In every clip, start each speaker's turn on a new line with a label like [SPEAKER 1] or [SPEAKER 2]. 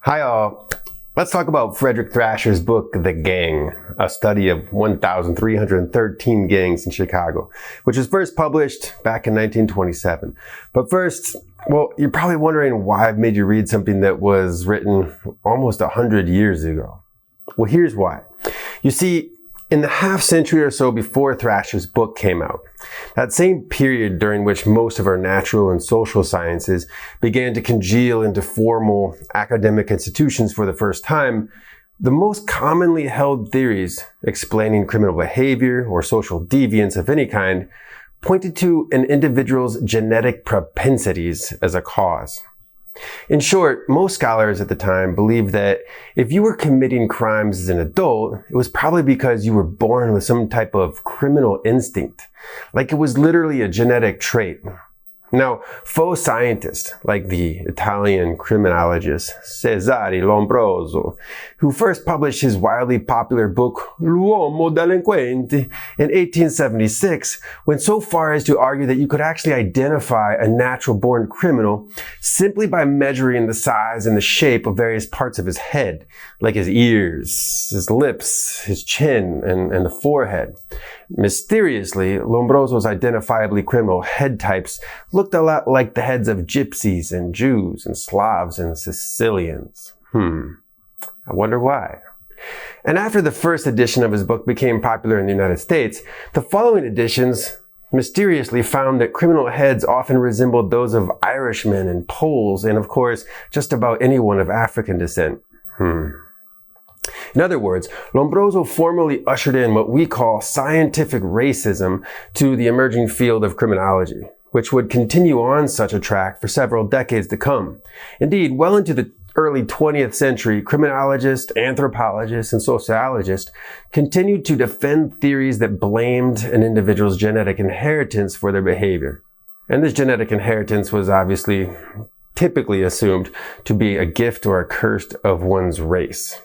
[SPEAKER 1] Hi all. Let's talk about Frederick Thrasher's book, The Gang, a study of 1,313 gangs in Chicago, which was first published back in 1927. But first, you're probably wondering why I've made you read something that was written almost 100 years ago. Well, here's why. You see, in the half century or so before Thrasher's book came out, that same period during which most of our natural and social sciences began to congeal into formal academic institutions for the first time, the most commonly held theories explaining criminal behavior or social deviance of any kind pointed to an individual's genetic propensities as a cause. In short, most scholars at the time believed that if you were committing crimes as an adult, it was probably because you were born with some type of criminal instinct, like it was literally a genetic trait. Now, faux scientists, like the Italian criminologist Cesare Lombroso, who first published his wildly popular book L'uomo delinquente in 1876, went so far as to argue that you could actually identify a natural-born criminal simply by measuring the size and the shape of various parts of his head, like his ears, his lips, his chin, and the forehead. Mysteriously, Lombroso's identifiably criminal head types looked a lot like the heads of gypsies and Jews and Slavs and Sicilians. I wonder why. And after the first edition of his book became popular in the United States, the following editions mysteriously found that criminal heads often resembled those of Irishmen and Poles and, of course, just about anyone of African descent. In other words, Lombroso formally ushered in what we call scientific racism to the emerging field of criminology, which would continue on such a track for several decades to come. Indeed, well into the early 20th century, criminologists, anthropologists, and sociologists continued to defend theories that blamed an individual's genetic inheritance for their behavior. And this genetic inheritance was obviously typically assumed to be a gift or a curse of one's race.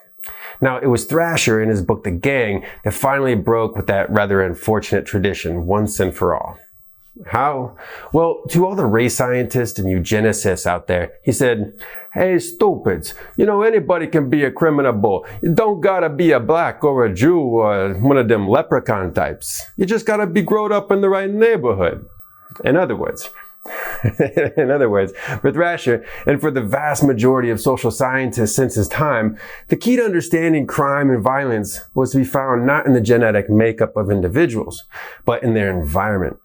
[SPEAKER 1] Now, it was Thrasher in his book, The Gang, that finally broke with that rather unfortunate tradition once and for all. How? Well, to all the race scientists and eugenicists out there, he said, "Hey, stupids, anybody can be a criminal. You don't gotta be a black or a Jew or one of them leprechaun types. You just gotta be growed up in the right neighborhood." In other words, for Thrasher, and for the vast majority of social scientists since his time, the key to understanding crime and violence was to be found not in the genetic makeup of individuals, but in their environment.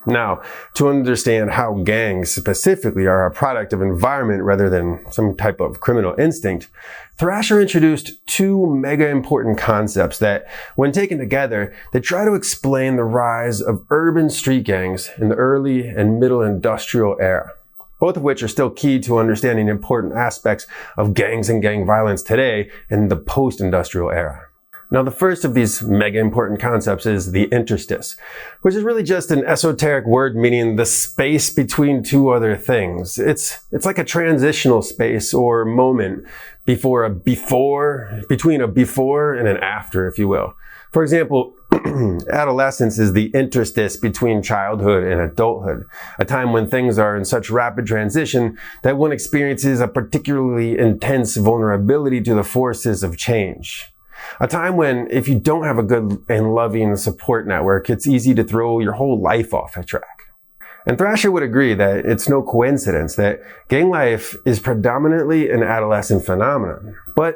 [SPEAKER 1] Now, to understand how gangs specifically are a product of environment rather than some type of criminal instinct, Thrasher introduced two mega important concepts that, when taken together, they try to explain the rise of urban street gangs in the early and middle industrial era, both of which are still key to understanding important aspects of gangs and gang violence today in the post-industrial era. Now, the first of these mega important concepts is the interstice, which is really just an esoteric word meaning the space between two other things. It's like a transitional space or moment between a before and an after, if you will. For example, adolescence is the interstice between childhood and adulthood, a time when things are in such rapid transition that one experiences a particularly intense vulnerability to the forces of change. A time when, if you don't have a good and loving support network, it's easy to throw your whole life off a track. And Thrasher would agree that it's no coincidence that gang life is predominantly an adolescent phenomenon. But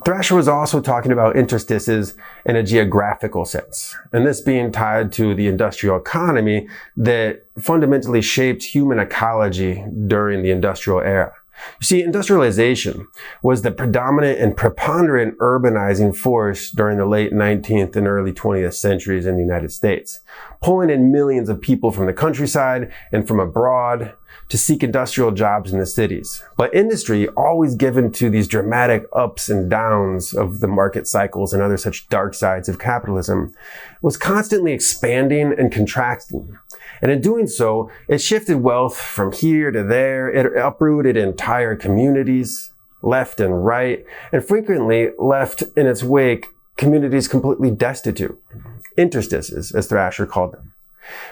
[SPEAKER 1] Thrasher was also talking about interstices in a geographical sense, and this being tied to the industrial economy that fundamentally shaped human ecology during the industrial era. You see, industrialization was the predominant and preponderant urbanizing force during the late 19th and early 20th centuries in the United States, pulling in millions of people from the countryside and from abroad to seek industrial jobs in the cities. But industry, always given to these dramatic ups and downs of the market cycles and other such dark sides of capitalism, was constantly expanding and contracting. And in doing so, it shifted wealth from here to there. It uprooted entire communities, left and right, and frequently left in its wake communities completely destitute. Interstices, as Thrasher called them.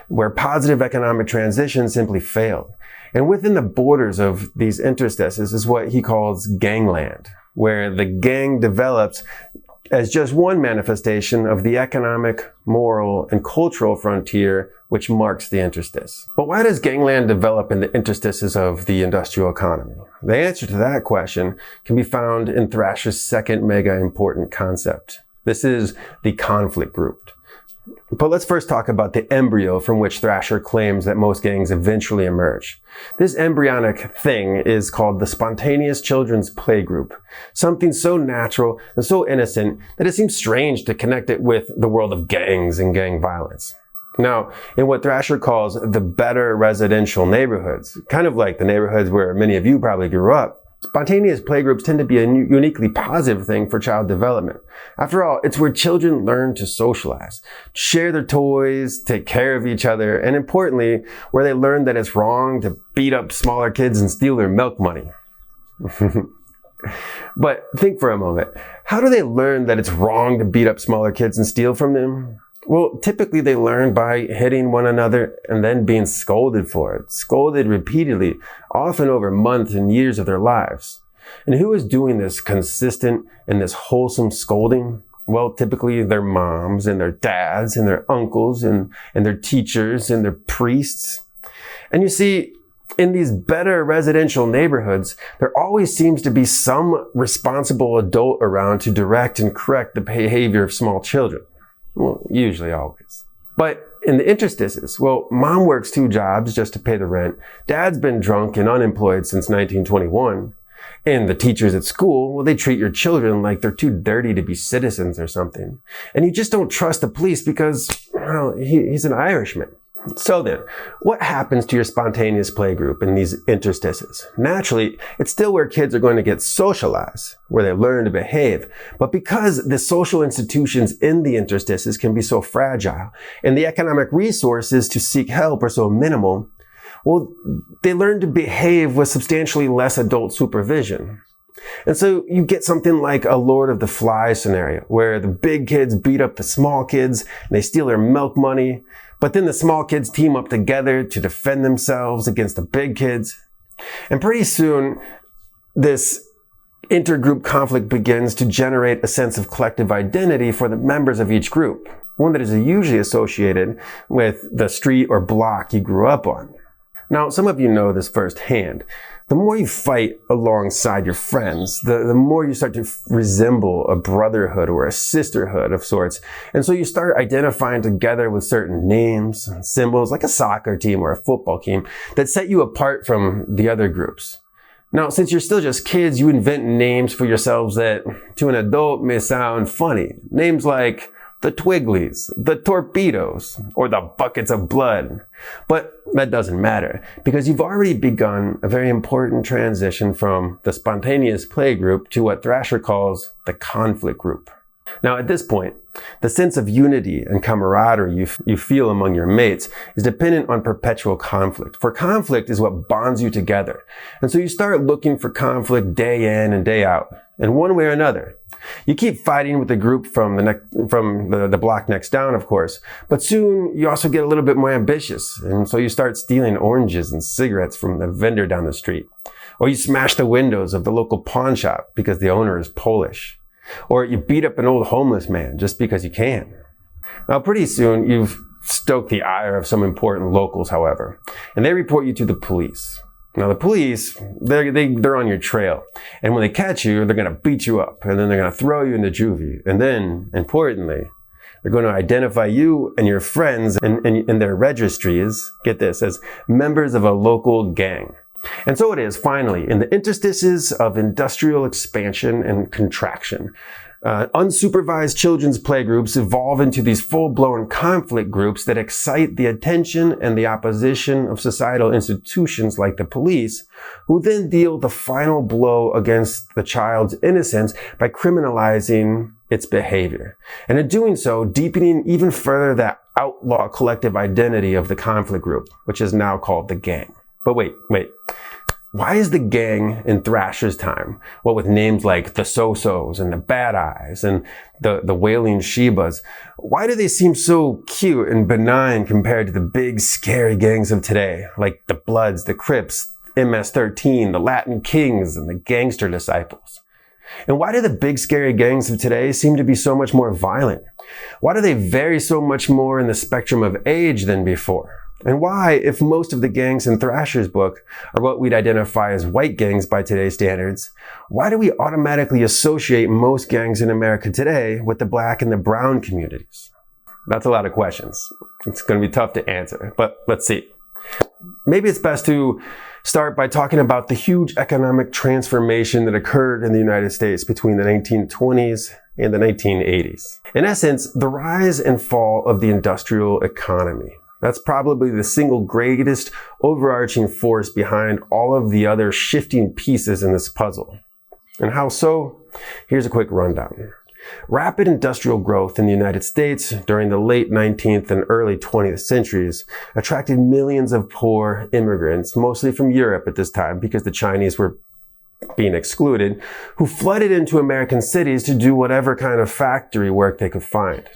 [SPEAKER 1] where positive economic transition simply failed. And within the borders of these interstices is what he calls gangland, where the gang develops as just one manifestation of the economic, moral, and cultural frontier which marks the interstice. But why does gangland develop in the interstices of the industrial economy? The answer to that question can be found in Thrasher's second mega important concept. This is the conflict group. But let's first talk about the embryo from which Thrasher claims that most gangs eventually emerge. This embryonic thing is called the spontaneous children's playgroup, something so natural and so innocent that it seems strange to connect it with the world of gangs and gang violence. Now, in what Thrasher calls the better residential neighborhoods, kind of like the neighborhoods where many of you probably grew up, spontaneous playgroups tend to be a uniquely positive thing for child development. After all, it's where children learn to socialize, share their toys, take care of each other, and importantly, where they learn that it's wrong to beat up smaller kids and steal their milk money. But think for a moment, how do they learn that it's wrong to beat up smaller kids and steal from them? Well, typically they learn by hitting one another and then being scolded for it. Scolded repeatedly, often over months and years of their lives. And who is doing this consistent and this wholesome scolding? Well, typically their moms and their dads and their uncles and their teachers and their priests. And you see, in these better residential neighborhoods, there always seems to be some responsible adult around to direct and correct the behavior of small children. Well, usually always. But in the interstices, well, mom works 2 jobs just to pay the rent. Dad's been drunk and unemployed since 1921. And the teachers at school, well, they treat your children like they're too dirty to be citizens or something. And you just don't trust the police because, well, he's an Irishman. So then, what happens to your spontaneous playgroup in these interstices? Naturally, it's still where kids are going to get socialized, where they learn to behave. But because the social institutions in the interstices can be so fragile, and the economic resources to seek help are so minimal, well, they learn to behave with substantially less adult supervision. And so you get something like a Lord of the Flies scenario, where the big kids beat up the small kids, and they steal their milk money. But then the small kids team up together to defend themselves against the big kids. And pretty soon, this intergroup conflict begins to generate a sense of collective identity for the members of each group, one that is usually associated with the street or block you grew up on. Now, some of you know this firsthand. The more you fight alongside your friends, the more you start to resemble a brotherhood or a sisterhood of sorts. And so you start identifying together with certain names and symbols, like a soccer team or a football team, that set you apart from the other groups. Now, since you're still just kids, you invent names for yourselves that, to an adult, may sound funny. Names like the Twigglies, the Torpedoes, or the Buckets of Blood. But that doesn't matter, because you've already begun a very important transition from the spontaneous playgroup to what Thrasher calls the conflict group. Now, at this point, the sense of unity and camaraderie you feel among your mates is dependent on perpetual conflict. For conflict is what bonds you together. And so you start looking for conflict day in and day out, in one way or another. You keep fighting with the group from the block next down, of course, but soon you also get a little bit more ambitious, and so you start stealing oranges and cigarettes from the vendor down the street. Or you smash the windows of the local pawn shop because the owner is Polish. Or you beat up an old homeless man just because you can. Now, pretty soon you've stoked the ire of some important locals, however, and they report you to the police. Now, the police, they're on your trail. And when they catch you, they're going to beat you up. And then they're going to throw you into juvie. And then, importantly, they're going to identify you and your friends in their registries, get this, as members of a local gang. And so it is, finally, in the interstices of industrial expansion and contraction, unsupervised children's playgroups evolve into these full-blown conflict groups that excite the attention and the opposition of societal institutions like the police, who then deal the final blow against the child's innocence by criminalizing its behavior. And in doing so, deepening even further that outlaw collective identity of the conflict group, which is now called the gang. But wait. Why is the gang in Thrasher's time, what with names like the So-Sos and the Bad Eyes and the Wailing Shebas, why do they seem so cute and benign compared to the big scary gangs of today, like the Bloods, the Crips, MS-13, the Latin Kings, and the Gangster Disciples? And why do the big scary gangs of today seem to be so much more violent? Why do they vary so much more in the spectrum of age than before? And why, if most of the gangs in Thrasher's book are what we'd identify as white gangs by today's standards, why do we automatically associate most gangs in America today with the black and the brown communities? That's a lot of questions. It's going to be tough to answer, but let's see. Maybe it's best to start by talking about the huge economic transformation that occurred in the United States between the 1920s and the 1980s. In essence, the rise and fall of the industrial economy. That's probably the single greatest overarching force behind all of the other shifting pieces in this puzzle. And how so? Here's a quick rundown. Rapid industrial growth in the United States during the late 19th and early 20th centuries attracted millions of poor immigrants, mostly from Europe at this time because the Chinese were being excluded, who flooded into American cities to do whatever kind of factory work they could find.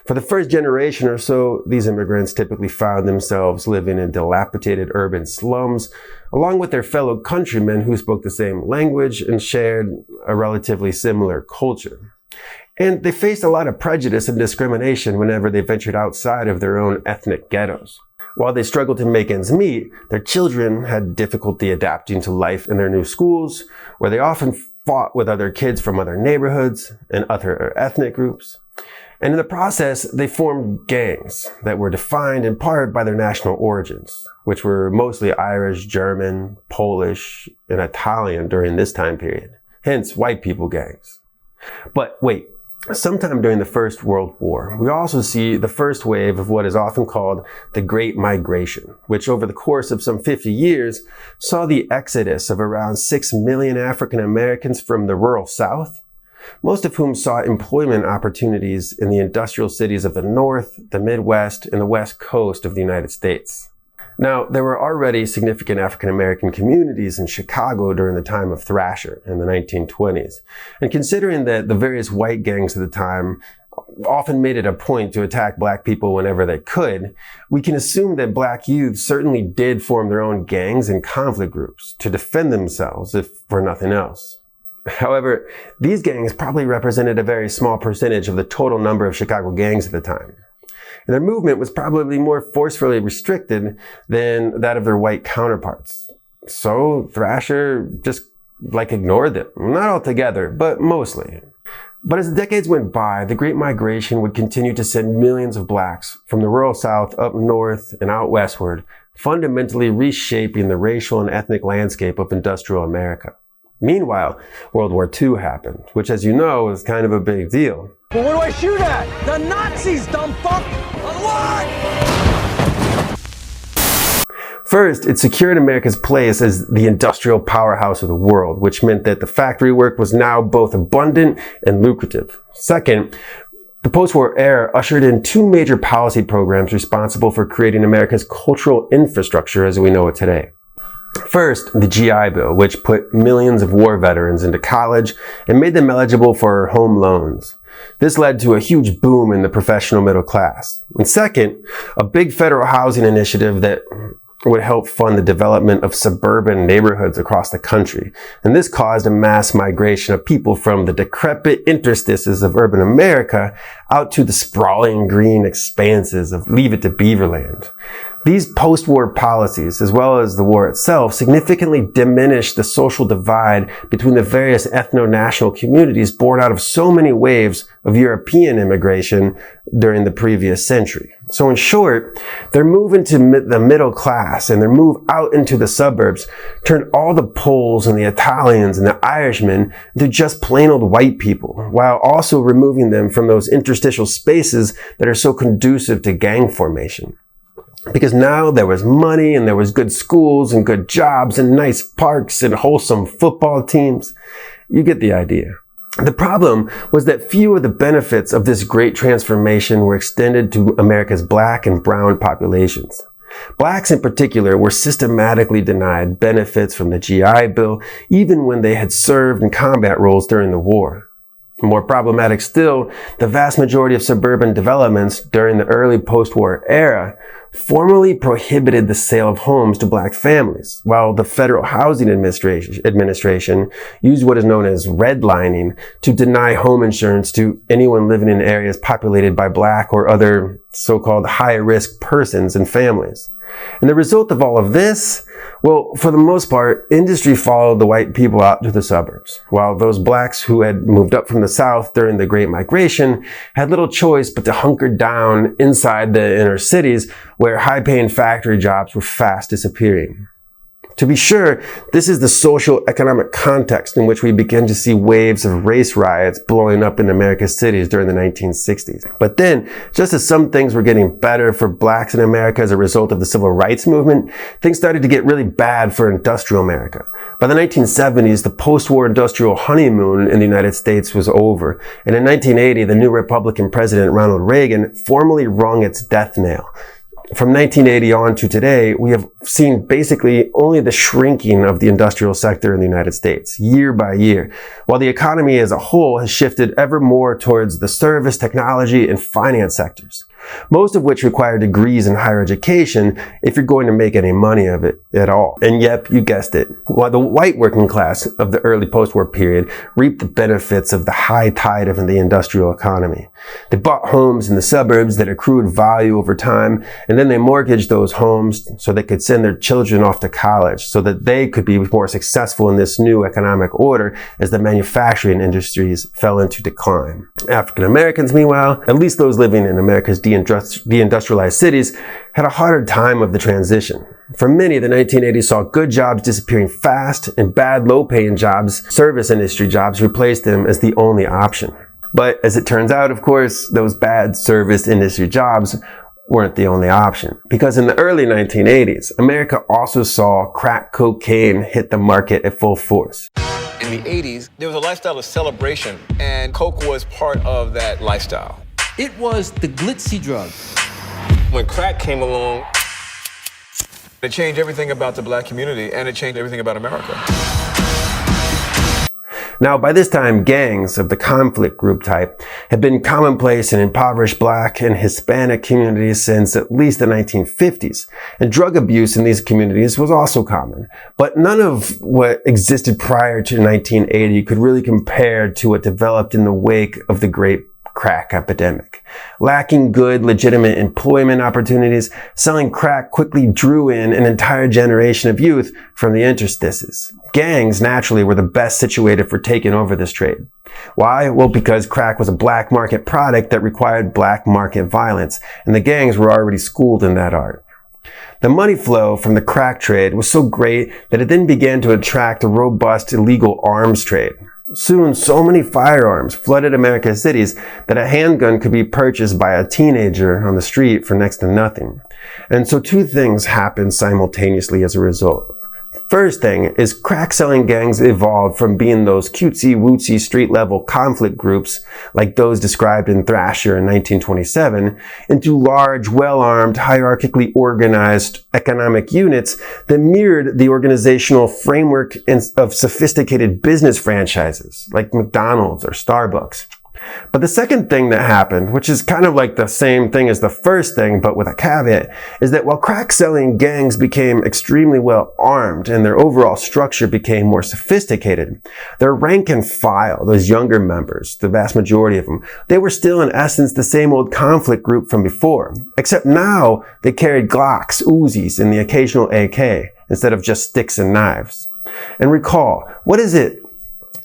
[SPEAKER 1] For the first generation or so, these immigrants typically found themselves living in dilapidated urban slums, along with their fellow countrymen who spoke the same language and shared a relatively similar culture. And they faced a lot of prejudice and discrimination whenever they ventured outside of their own ethnic ghettos. While they struggled to make ends meet, their children had difficulty adapting to life in their new schools, where they often fought with other kids from other neighborhoods and other ethnic groups. And in the process, they formed gangs that were defined in part by their national origins, which were mostly Irish, German, Polish, and Italian during this time period. Hence, white people gangs. But wait, sometime during the First World War, we also see the first wave of what is often called the Great Migration, which over the course of some 50 years saw the exodus of around 6 million African Americans from the rural South, most of whom sought employment opportunities in the industrial cities of the North, the Midwest, and the West Coast of the United States. Now, there were already significant African American communities in Chicago during the time of Thrasher in the 1920s. And considering that the various white gangs of the time often made it a point to attack black people whenever they could, we can assume that black youth certainly did form their own gangs and conflict groups to defend themselves, if for nothing else. However, these gangs probably represented a very small percentage of the total number of Chicago gangs at the time. And their movement was probably more forcefully restricted than that of their white counterparts. So Thrasher just ignored them. Not altogether, but mostly. But as the decades went by, the Great Migration would continue to send millions of blacks from the rural South up north and out westward, fundamentally reshaping the racial and ethnic landscape of industrial America. Meanwhile, World War II happened, which, as you know, is kind of a big deal.
[SPEAKER 2] Well, what do I shoot at? The Nazis, dumb fuck! What?
[SPEAKER 1] First, it secured America's place as the industrial powerhouse of the world, which meant that the factory work was now both abundant and lucrative. Second, the post-war era ushered in two major policy programs responsible for creating America's cultural infrastructure as we know it today. First, the GI Bill, which put millions of war veterans into college and made them eligible for home loans. This led to a huge boom in the professional middle class. And second, a big federal housing initiative that would help fund the development of suburban neighborhoods across the country. And this caused a mass migration of people from the decrepit interstices of urban America out to the sprawling green expanses of Leave It to Beaverland. These post-war policies, as well as the war itself, significantly diminished the social divide between the various ethno-national communities born out of so many waves of European immigration during the previous century. So in short, their move into the middle class and their move out into the suburbs turned all the Poles and the Italians and the Irishmen into just plain old white people, while also removing them from those interstitial spaces that are so conducive to gang formation. Because now there was money and there was good schools and good jobs and nice parks and wholesome football teams. You get the idea. The problem was that few of the benefits of this great transformation were extended to America's black and brown populations. Blacks in particular were systematically denied benefits from the GI Bill, even when they had served in combat roles during the war. More problematic still, the vast majority of suburban developments during the early post-war era formally prohibited the sale of homes to black families, while the Federal Housing Administration used what is known as redlining to deny home insurance to anyone living in areas populated by black or other so-called high-risk persons and families. And the result of all of this, well, for the most part, industry followed the white people out to the suburbs, while those blacks who had moved up from the South during the Great Migration had little choice but to hunker down inside the inner cities where high-paying factory jobs were fast disappearing. To be sure, this is the social economic context in which we begin to see waves of race riots blowing up in America's cities during the 1960s. But then, just as some things were getting better for blacks in America as a result of the civil rights movement, things started to get really bad for industrial America. By the 1970s, the post-war industrial honeymoon in the United States was over, and in 1980, the new Republican President Ronald Reagan formally rung its death knell. From 1980 on to today, we have seen basically only the shrinking of the industrial sector in the United States, year by year, while the economy as a whole has shifted ever more towards the service, technology, and finance sectors, most of which require degrees in higher education if you're going to make any money of it at all. And yep, you guessed it. While the white working class of the early post-war period reaped the benefits of the high tide of the industrial economy. They bought homes in the suburbs that accrued value over time, and then they mortgaged those homes so they could send their children off to college so that they could be more successful in this new economic order as the manufacturing industries fell into decline. African Americans, meanwhile, at least those living in America's deindustrialized cities, had a harder time of the transition. For many, the 1980s saw good jobs disappearing fast and bad low-paying jobs, service industry jobs, replaced them as the only option. But as it turns out, of course, those bad service industry jobs weren't the only option. Because in the early 1980s, America also saw crack cocaine hit the market at full force.
[SPEAKER 3] In the 80s, there was a lifestyle of celebration, and coke was part of that lifestyle.
[SPEAKER 2] It was the glitzy drug.
[SPEAKER 3] When crack came along, it changed everything about the black community, and it changed everything about America.
[SPEAKER 1] Now, by this time, gangs of the conflict group type had been commonplace in impoverished black and Hispanic communities since at least the 1950s, and drug abuse in these communities was also common. But none of what existed prior to 1980 could really compare to what developed in the wake of the Great Crack epidemic. Lacking good, legitimate employment opportunities, selling crack quickly drew in an entire generation of youth from the interstices. Gangs naturally were the best situated for taking over this trade. Why? Well, because crack was a black market product that required black market violence, and the gangs were already schooled in that art. The money flow from the crack trade was so great that it then began to attract a robust illegal arms trade. Soon, so many firearms flooded America's cities that a handgun could be purchased by a teenager on the street for next to nothing. And so two things happened simultaneously as a result. First thing is crack selling gangs evolved from being those cutesy-wootsy street-level conflict groups like those described in Thrasher in 1927 into large, well-armed, hierarchically organized economic units that mirrored the organizational framework of sophisticated business franchises like McDonald's or Starbucks. But the second thing that happened, which is kind of like the same thing as the first thing, but with a caveat, is that while crack-selling gangs became extremely well armed and their overall structure became more sophisticated, their rank and file, those younger members, the vast majority of them, they were still in essence the same old conflict group from before, except now they carried Glocks, Uzis, and the occasional AK instead of just sticks and knives. And recall, what is it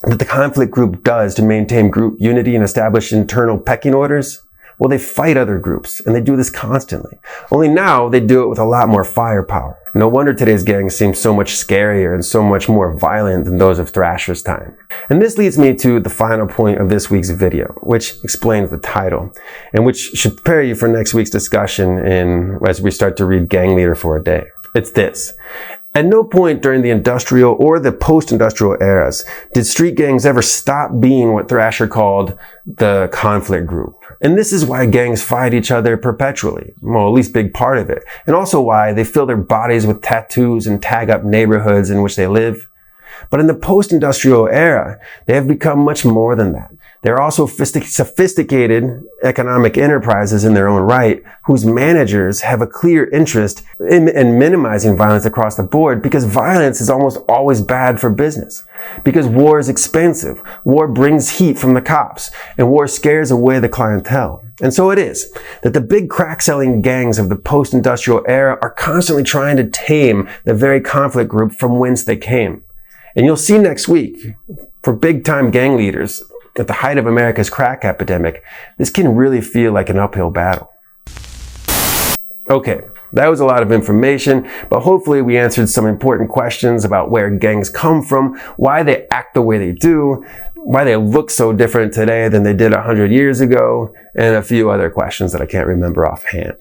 [SPEAKER 1] that the conflict group does to maintain group unity and establish internal pecking orders? Well, they fight other groups, and they do this constantly. Only now they do it with a lot more firepower. No wonder today's gangs seem so much scarier and so much more violent than those of Thrasher's time. And this leads me to the final point of this week's video, which explains the title, and which should prepare you for next week's discussion as we start to read Gang Leader for a Day. It's this. At no point during the industrial or the post-industrial eras did street gangs ever stop being what Thrasher called the conflict group. And this is why gangs fight each other perpetually. Well, at least a big part of it. And also why they fill their bodies with tattoos and tag up neighborhoods in which they live. But in the post-industrial era, they have become much more than that. They're also sophisticated economic enterprises in their own right, whose managers have a clear interest in minimizing violence across the board, because violence is almost always bad for business. Because war is expensive, war brings heat from the cops, and war scares away the clientele. And so it is that the big crack-selling gangs of the post-industrial era are constantly trying to tame the very conflict group from whence they came. And you'll see next week, for big-time gang leaders, at the height of America's crack epidemic, this can really feel like an uphill battle. Okay, that was a lot of information, but hopefully we answered some important questions about where gangs come from, why they act the way they do, why they look so different today than they did 100 years ago, and a few other questions that I can't remember offhand.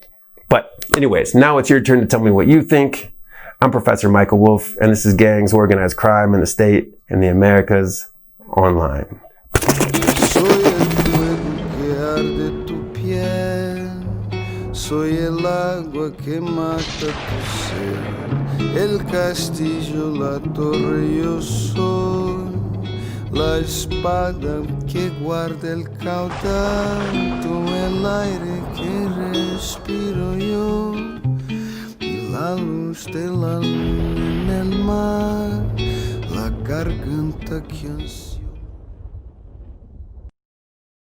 [SPEAKER 1] But anyways, now it's your turn to tell me what you think. I'm Professor Michael Wolf, and this is Gangs, Organized Crime in the State and the Americas Online.
[SPEAKER 4] Soy el fuego que arde tu piel, soy el agua que mata tu ser, el castillo, la torre, yo soy la espada que guarda el caudal, tú el aire que respiro yo, y la luz de la luna en el mar, la garganta que